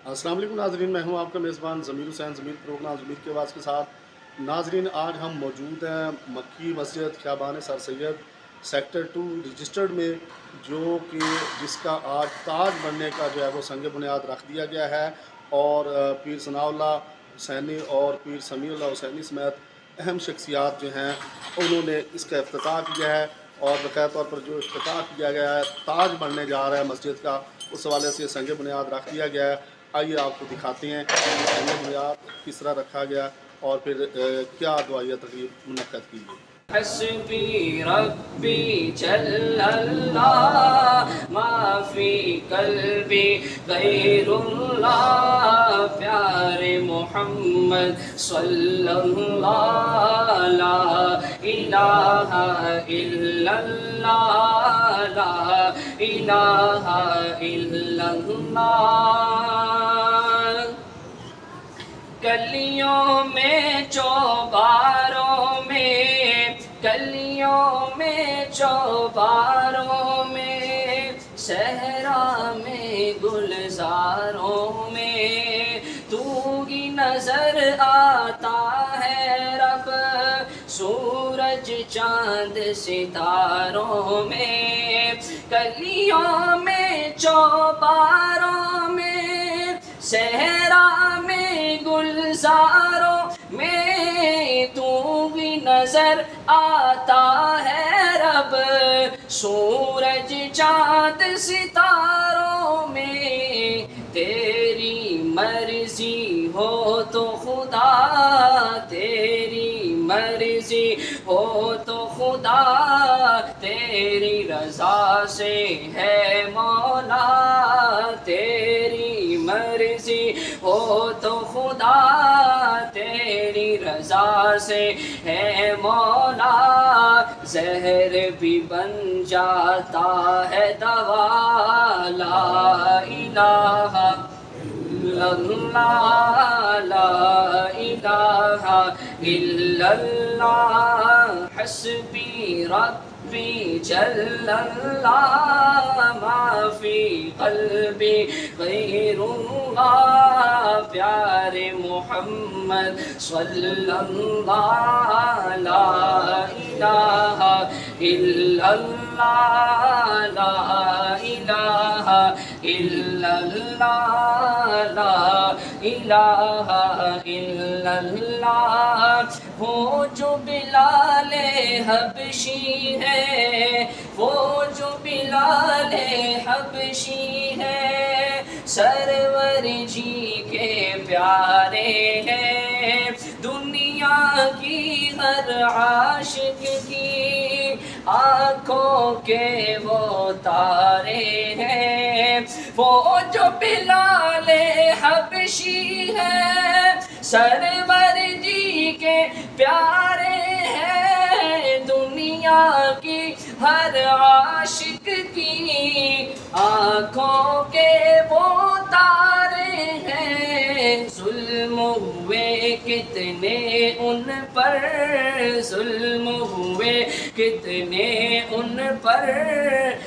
السلام علیکم ناظرین، میں ہوں آپ کا میزبان ضمیر حسین، ضمیر پروگرام ضمیر کی آواز کے ساتھ۔ ناظرین، آج ہم موجود ہیں مکی مسجد خیابان سر سید سیکٹر 2 رجسٹرڈ میں، جو کہ جس کا آج تاج بننے کا جو ہے وہ سنگ بنیاد رکھ دیا گیا ہے، اور پیر ثناء اللہ حسینی اور پیر سمیع اللہ حسینی سمیت اہم شخصیات جو ہیں انہوں نے اس کا افتتاح کیا ہے، اور باقاعدہ طور پر جو افتتاح کیا گیا ہے، تاج بننے جا رہا ہے مسجد کا، اس حوالے سے سنگ بنیاد رکھ دیا گیا ہے۔ آئیے آپ کو دکھاتے ہیں کہ سنگ بنیاد کس طرح رکھا گیا اور پھر کیا دعائیہ تقریب منعقد کی گئی۔ حسبی ربی جل اللہ ما فی قلبی غیر اللہ، پیارے محمد صلی اللہ، لا الہ الا اللہ، لا الہ الا اللہ۔ گلیوں میں چوباروں میں، گلیوں میں چوباروں میں، صحرا میں گلزاروں میں، تو ہی نظر آتا ہے رب، سورج چاند ستاروں میں، گلیوں میں چوباروں میں، صحرا میں گلزاروں میں، تو بھی نظر آتا ہے رب، سورج چاند ستاروں میں، تیری مرضی ہو تو خدا، تیری مرضی ہو تو خدا، تیری رضا سے ہے مولا، تیری مرضی ہو تو خدا، تیری رضا سے ہے مولا، زہر بھی بن جاتا ہے دوا، لا الہ الا اللہ، لا الہ الا اللہ، حسبی ربی جل اللہ، ما فی قلبی غیر اللہ، پیارے محمد صلی اللہ، لا الہ الا اللہ، لا الہ الا اللہ، لا الہ الا اللہ۔ وہ جو بلال حبشی ہے، وہ جو بلال حبشی ہے، سرور جی کے پیارے ہیں، دنیا کی ہر عاشق کی آنکھوں کے وہ تارے ہیں، وہ جو بلال حبشی ہے، سرور جی کے پیارے ہیں، دنیا کی ہر عاشق کی آنکھوں کے وہ تارے ہیں، ظلم ہوئے کتنے ان پر، ظلم ہوئے کتنے ان پر،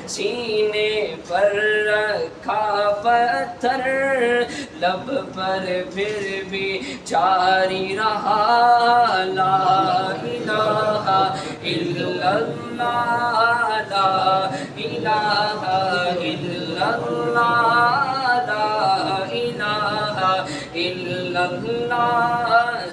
سینے پر رکھا پتھر، لب پر پھر بھی جاری رہا، لا الہ الا اللہ، لا الہ الا اللہ، لا الہ الا اللہ۔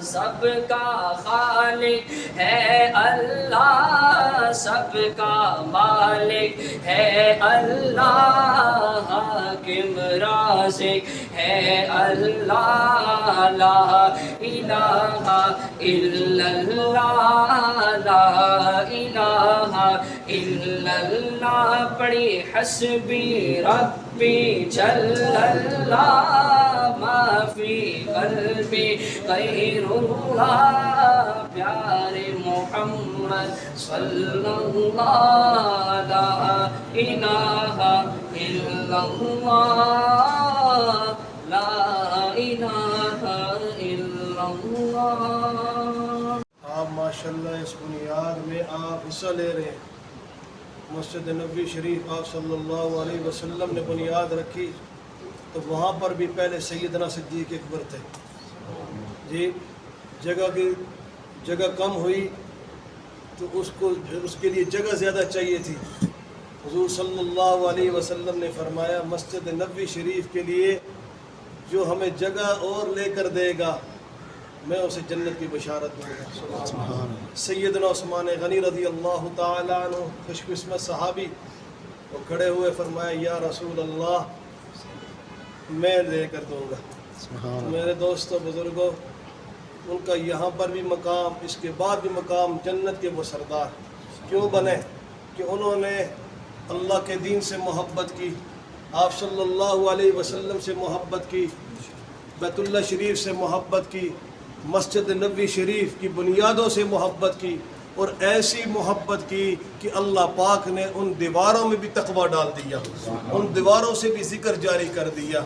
سب کا خالق ہے اللہ، سب کا مالک ہے اللہ، حاکم رازق ہے اللہ، لا الہ الا اللہ، لا الہ الا اللہ۔ پڑھی حسبی ربی جل اللہ، ما فی قلبی غیر اللہ، پیارے محمد صلی اللہ، لا الہ الا اللہ، لا الہ الا اللہ۔ آپ ماشاءاللہ اس بنیاد میں آپ حصہ لے رہے ہیں، مسجد نبوی شریف آپ صلی اللہ علیہ وسلم نے بنیاد رکھی، تو وہاں پر بھی پہلے سیدنا صدیق اکبر تھے جی. جگہ کم ہوئی تو اس کے لیے جگہ زیادہ چاہیے تھی. حضور صلی اللہ علیہ وسلم نے فرمایا مسجد نبوی شریف کے لیے جو ہمیں جگہ اور لے کر دے گا میں اسے جنت کی بشارت دوں گا. سیدنا عثمان غنی رضی اللہ تعالیٰ عنہ خوش قسمت صحابی وہ کھڑے ہوئے فرمایا یا رسول اللہ میں لے کر دوں گا. میرے دوستو بزرگوں ان کا یہاں پر بھی مقام اس کے بعد بھی مقام جنت کے وہ سردار کیوں بنے کہ انہوں نے اللہ کے دین سے محبت کی, آپ صلی اللہ علیہ وسلم سے محبت کی, بیت اللہ شریف سے محبت کی, مسجد نبوی شریف کی بنیادوں سے محبت کی اور ایسی محبت کی کہ اللہ پاک نے ان دیواروں میں بھی تقویٰ ڈال دیا, ان دیواروں سے بھی ذکر جاری کر دیا.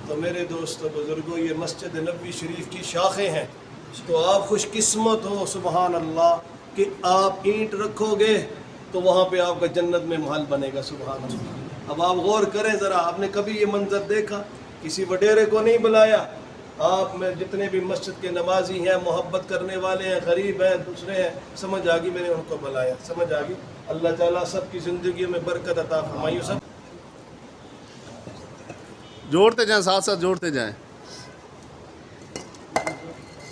تو میرے دوست بزرگوں یہ مسجد نبوی شریف کی شاخیں ہیں. تو آپ خوش قسمت ہو سبحان اللہ کہ آپ اینٹ رکھو گے تو وہاں پہ آپ کا جنت میں محل بنے گا. سبحان اللہ. اب آپ غور کریں ذرا, آپ نے کبھی یہ منظر دیکھا؟ کسی وڈیرے کو نہیں بلایا, آپ میں جتنے بھی مسجد کے نمازی ہیں, محبت کرنے والے ہیں, غریب ہیں, دوسرے ہیں, سمجھ آ گئی میں نے ان کو بلایا. سمجھ آ گئی. اللہ تعالیٰ سب کی زندگیوں میں برکت عطا فرمائے. سب جوڑتے جائیں, ساتھ ساتھ جوڑتے جائیں.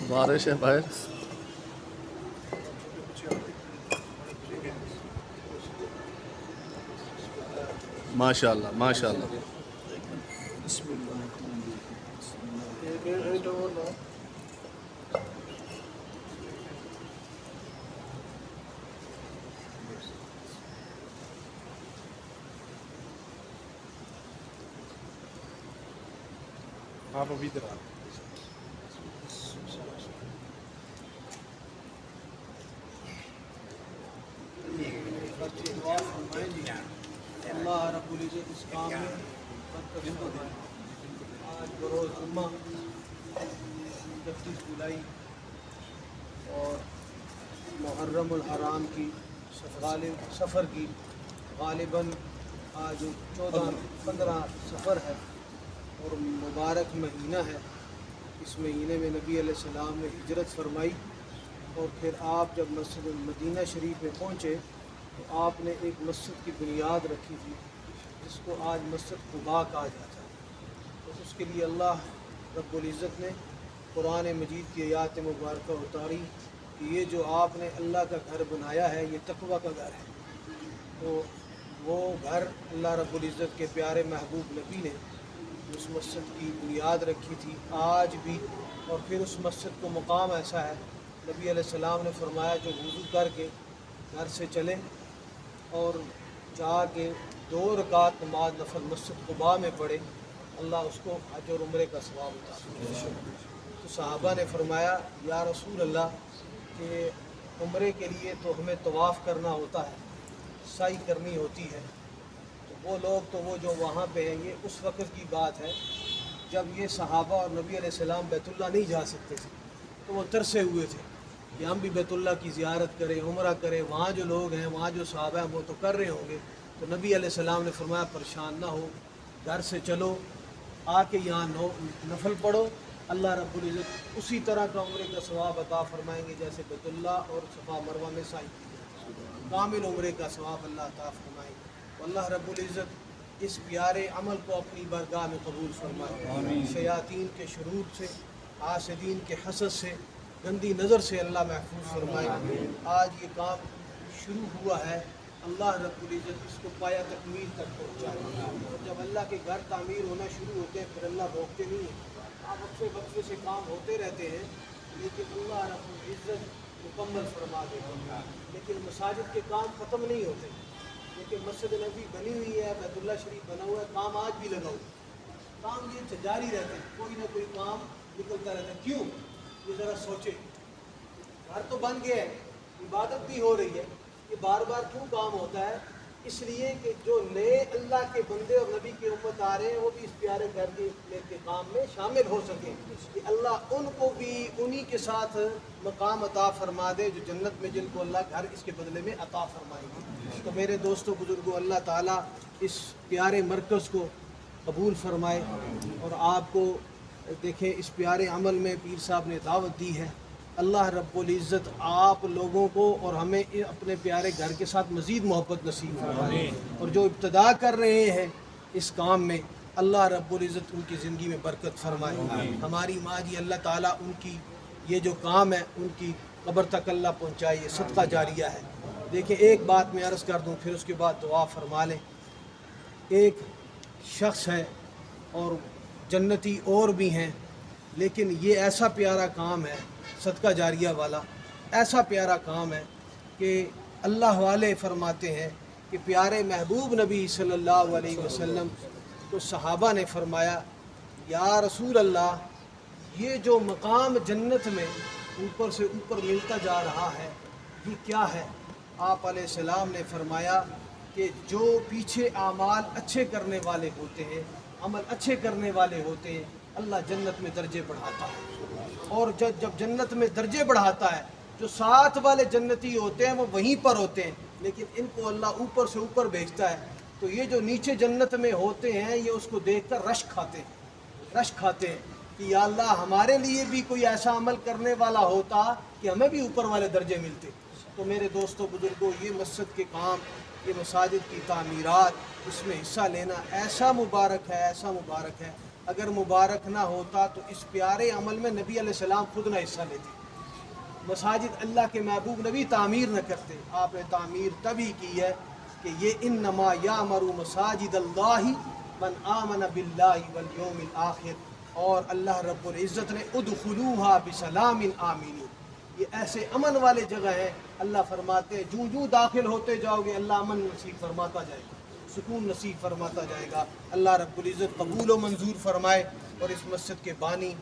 بارش ہے باہر. ماشاء اللہ ماشاء اللہ. آپ ابھی ادھر آ. اللہ رب العزت اس کام میں برکت دے. آج بروز جمعہ 31 جولائی اور محرم الحرام کی سفر کی غالباً آج 14-15 سفر ہے اور مبارک مہینہ ہے. اس مہینے میں نبی علیہ السلام نے ہجرت فرمائی اور پھر آپ جب مسجد مدینہ شریف میں پہنچے تو آپ نے ایک مسجد کی بنیاد رکھی تھی جس کو آج مسجد قباء کہا جاتا ہے. تو اس کے لیے اللہ رب العزت نے قرآن مجید کی آیات مبارکہ اتاری کہ یہ جو آپ نے اللہ کا گھر بنایا ہے یہ تقویٰ کا گھر ہے. تو وہ گھر اللہ رب العزت کے پیارے محبوب نبی نے اس مسجد کی بنیاد رکھی تھی آج بھی. اور پھر اس مسجد کو مقام ایسا ہے نبی علیہ السلام نے فرمایا جو وضو کر کے گھر سے چلے اور جا کے 2 رکعت نماز نفل مسجد قباء میں پڑھے اللہ اس کو حج اور عمرے کا ثواب عطا فرمائے. تو صحابہ نے فرمایا یا رسول اللہ کہ عمرے کے لیے تو ہمیں طواف کرنا ہوتا ہے, سعی کرنی ہوتی ہے. تو وہ لوگ تو وہ جو وہاں پہ ہیں یہ اس وقت کی بات ہے جب یہ صحابہ اور نبی علیہ السلام بیت اللہ نہیں جا سکتے تھے تو وہ ترسے ہوئے تھے کہ ہم بھی بیت اللہ کی زیارت کریں, عمرہ کریں. وہاں جو لوگ ہیں, وہاں جو صحابہ ہیں وہ تو کر رہے ہوں گے. تو نبی علیہ السلام نے فرمایا پریشان نہ ہو, گھر سے چلو آ کے یہاں نفل پڑھو, اللہ رب العزت اسی طرح کا عمرے کا ثواب عطا فرمائیں گے جیسے بیت اللہ اور صفا مروہ میں سعی کی. کامل عمرے کا ثواب اللہ عطا فرمائیں گے. اللہ رب العزت اس پیارے عمل کو اپنی بارگاہ میں قبول فرمائے. شیاطین کے شرور سے, حاسدین کے حسد سے, گندی نظر سے اللہ محفوظ فرمائے. آج یہ کام شروع ہوا ہے, اللہ رب العزت اس کو پایا تکمیل تک پہنچائے. اور جب اللہ کے گھر تعمیر ہونا شروع ہوتے ہیں پھر اللہ روکتے نہیں ہیں. وقفے سے کام ہوتے رہتے ہیں لیکن اللہ رب العزت مکمل فرما دیتے ہیں. لیکن مساجد کے کام ختم نہیں ہوتے. لیکن مسجد نبی بنی ہوئی ہے, بیت اللہ شریف بنا ہوا ہے, کام آج بھی لگا ہوا ہے. کام یہ جاری رہتے ہیں, کوئی نہ کوئی کام نکلتا رہتا ہے. کیوں؟ یہ ذرا سوچے. گھر تو بن گیا ہے, عبادت بھی ہو رہی ہے, یہ بار بار کیوں کام ہوتا ہے؟ اس لیے کہ جو نئے اللہ کے بندے اور نبی کی امت آ رہے ہیں وہ بھی اس پیارے گھر کے کام میں شامل ہو سکیں کہ اللہ ان کو بھی انہی کے ساتھ مقام عطا فرما دے جو جنت میں جن کو اللہ گھر اس کے بدلے میں عطا فرمائے گا. تو میرے دوستوں بزرگوں, اللہ تعالیٰ اس پیارے مرکز کو قبول فرمائے، اور آپ کو دیکھیں اس پیارے عمل میں پیر صاحب نے دعوت دی ہے، اللہ رب العزت آپ لوگوں کو اور ہمیں اپنے پیارے گھر کے ساتھ مزید محبت نصیب فرمائے، اور جو ابتدا کر رہے ہیں اس کام میں اللہ رب العزت ان کی زندگی میں برکت فرمائے۔ ہماری ماں جی اللہ تعالیٰ ان کی یہ جو کام ہے ان کی قبر تک اللہ پہنچائے، یہ صدقہ جاریہ ہے۔ دیکھیں ایک بات میں عرض کر دوں پھر اس کے بعد دعا فرما لیں۔ ایک شخص ہے اور جنتی اور بھی ہیں، لیکن یہ ایسا پیارا کام ہے صدقہ جاریہ والا، ایسا پیارا کام ہے کہ اللہ والے فرماتے ہیں کہ پیارے محبوب نبی صلی اللہ علیہ وسلم کو صحابہ نے فرمایا یا رسول اللہ یہ جو مقام جنت میں اوپر سے اوپر ملتا جا رہا ہے یہ کیا ہے؟ آپ علیہ السلام نے فرمایا کہ جو پیچھے اعمال اچھے کرنے والے ہوتے ہیں، عمل اچھے کرنے والے ہوتے ہیں، اللہ جنت میں درجے بڑھاتا ہے، اور جب جنت میں درجے بڑھاتا ہے جو ساتھ والے جنتی ہوتے ہیں وہ وہیں پر ہوتے ہیں، لیکن ان کو اللہ اوپر سے اوپر بھیجتا ہے، تو یہ جو نیچے جنت میں ہوتے ہیں یہ اس کو دیکھ کر رشک کھاتے ہیں کہ یا اللہ ہمارے لیے بھی کوئی ایسا عمل کرنے والا ہوتا کہ ہمیں بھی اوپر والے درجے ملتے۔ تو میرے دوستوں بزرگوں، یہ مسجد کے کام، یہ مساجد کی تعمیرات، اس میں حصہ لینا ایسا مبارک ہے، اگر مبارک نہ ہوتا تو اس پیارے عمل میں نبی علیہ السلام خود نہ حصہ لیتے، مساجد اللہ کے محبوب نبی تعمیر نہ کرتے۔ آپ نے تعمیر تبھی کی ہے کہ یہ انما یعمر مساجد اللہ من آمن باللہ والیوم الآخر، اور اللہ رب العزت نے ادخلوها بسلام آمین، یہ ایسے امن والے جگہ ہیں، اللہ فرماتے ہیں جو داخل ہوتے جاؤ گے اللہ امن نصیب فرماتا جائے گا، سکون نصیب فرماتا جائے گا۔ اللہ رب العزت قبول و منظور فرمائے، اور اس مسجد کے بانی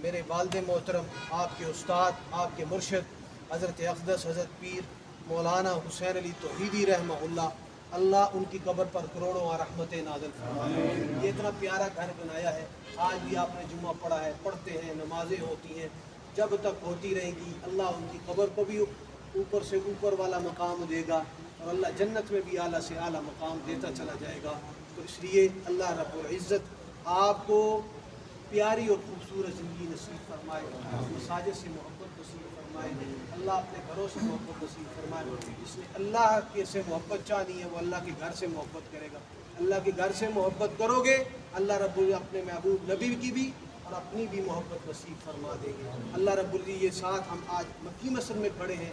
میرے والد محترم، آپ کے استاد، آپ کے مرشد حضرت اقدس حضرت پیر مولانا حسین علی توحیدی رحمہ اللہ ان کی قبر پر کروڑوں رحمتیں نازل فرمائے۔ یہ اتنا پیارا گھر بنایا ہے، آج بھی آپ نے جمعہ پڑھا ہے، پڑھتے ہیں، نمازیں ہوتی ہیں، جب تک ہوتی رہے گی اللہ ان کی قبر کو بھی اوپر سے اوپر والا مقام دے گا، اور اللہ جنت میں بھی اعلیٰ سے اعلیٰ مقام دیتا چلا جائے گا۔ تو اس لیے اللہ رب العزت آپ کو پیاری اور خوبصورت زندگی نصیب فرمائے، مساجد سے محبت نصیب فرمائے، اللہ اپنے گھروں سے محبت نصیب فرمائے۔ جس نے اللہ کے سے محبت چاہنی ہے وہ اللہ کے گھر سے محبت کرے گا، اللہ کے گھر سے محبت کرو گے اللہ رب العزت اپنے محبوب نبی کی بھی اور اپنی بھی محبت نصیب فرما دیں گے۔ اللہ رب العزت یہ ساتھ ہم آج مکی مسجد میں کھڑے ہیں،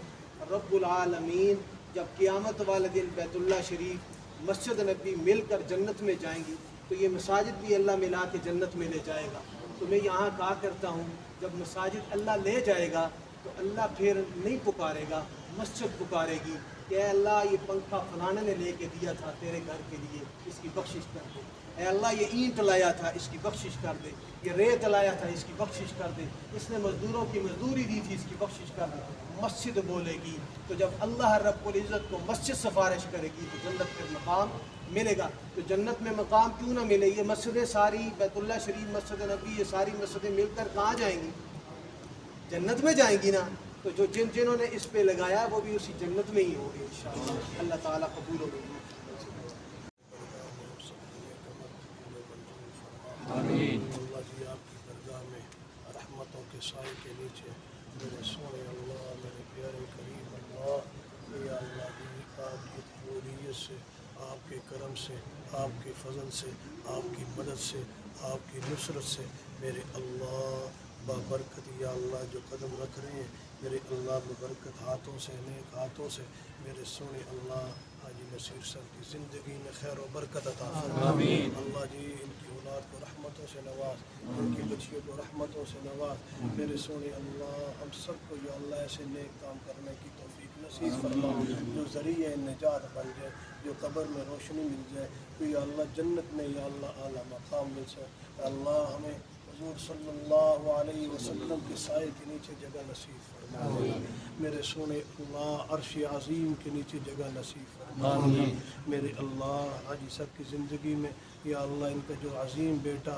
رب العالمین جب قیامت والے دن بیت اللہ شریف مسجد نبی مل کر جنت میں جائیں گی تو یہ مساجد بھی اللہ ملا کے جنت میں لے جائے گا۔ تو میں یہاں کہا کرتا ہوں جب مساجد اللہ لے جائے گا تو اللہ پھر نہیں پکارے گا، مسجد پکارے گی کہ اے اللہ یہ پنکھا فلانے نے لے کے دیا تھا تیرے گھر کے لیے، اس کی بخشش کر دے۔ اے اللہ یہ اینٹ لایا تھا اس کی بخشش کر دے، یہ ریت لایا تھا اس کی بخشش کر دے، اس نے مزدوروں کی مزدوری دی تھی اس کی بخشش کر دے۔ مسجد بولے گی تو جب اللہ رب العزت کو مسجد سفارش کرے گی تو جنت میں مقام ملے گا۔ تو جنت میں مقام کیوں نہ ملے؟ یہ مسجدیں ساری، بیت اللہ شریف، مسجد نبی، یہ ساری مسجدیں مل کر کہاں جائیں گی؟ جنت میں جائیں گی نا۔ تو جو جنہوں نے اس پہ لگایا وہ بھی اسی جنت میں ہی ہوں گے انشاءاللہ۔ اللہ تعالیٰ قبول و منظور آمین۔ اللہ جی آپ کی درگاہ میں رحمتوں کے سائے کے نیچے میرے سونے اللہ، میرے پیارے کریم اللہ، یا اللہ جی آپ کی قبولیت سے، آپ کے کرم سے، آپ کے فضل سے، آپ کی مدد سے، آپ کی نصرت سے میرے اللہ بابرکت یا اللہ جو قدم رکھ رہے ہیں میرے اللہ ببرکت ہاتھوں سے، نیک ہاتھوں سے میرے سونے اللہ حاجی نصیر صاحب کی زندگی میں خیر و برکت عطا فرما۔ اللہ جی ان کی اولاد کو رحمتوں سے نواز، ان کی بچیوں کو رحمتوں سے نواز، میرے سونے اللہ ہم سب کو یا اللہ ایسے نیک کام کرنے کی توفیق نصیب فرما جو ذریعہ نجات بن جائے، جو قبر میں روشنی مل جائے، تو یا اللہ جنت میں یا اللہ اعلیٰ مقام مل جائے۔ اللہ ہمیں حضور صلی اللہ علیہ وسلم کے سائے کے نیچے جگہ نصیب فرما، میرے سونے اللہ عرش عظیم کے نیچے جگہ نصیب فرما۔ میرے اللہ حاجی صاحب کی زندگی میں یا اللہ ان کا جو عظیم بیٹا